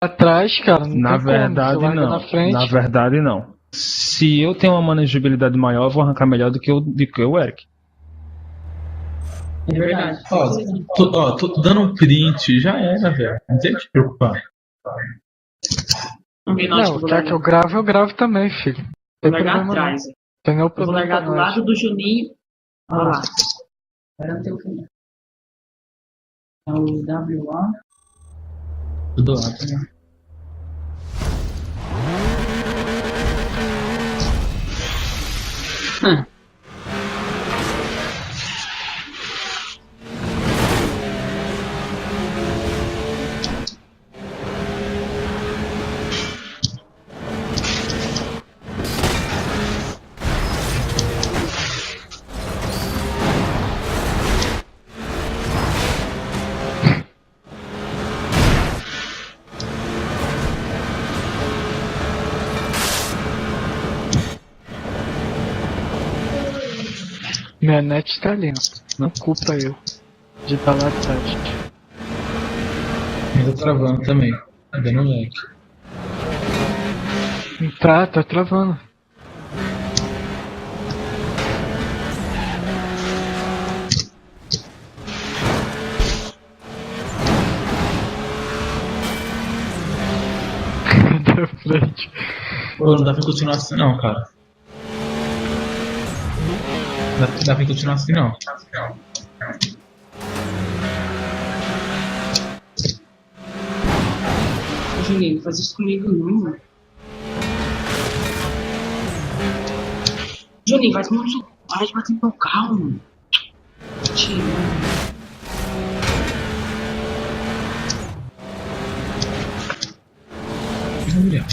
Atrás, cara, não Na tem como. Você verdade, larga não. na frente. Na verdade, não. Se eu tenho uma managibilidade maior, eu vou arrancar melhor do que o Eric. É verdade. Tô dando um print, já era, velho. Não tem que te preocupar. Vamos ver nós que eu Não, vou quer largar. que eu grave, eu gravo também, filho. Não Vou tem largar problema não. atrás. Tem nenhum Eu vou problema largar pra do nós. lado do Juninho. Olha lá. Espera não ter o final. É o WA. Tudo lá, tá? Minha net tá ali, ó. Não culpa eu de estar lá atrás. Ainda travando também. Tá dando lag. Tá travando. Da frente. Pô, não dá pra continuar assim não, cara. Dá pra continuar assim não. Juninho, faz isso comigo não. Juninho, faz muito. Para de bater no meu carro, mano. Tira. Olha.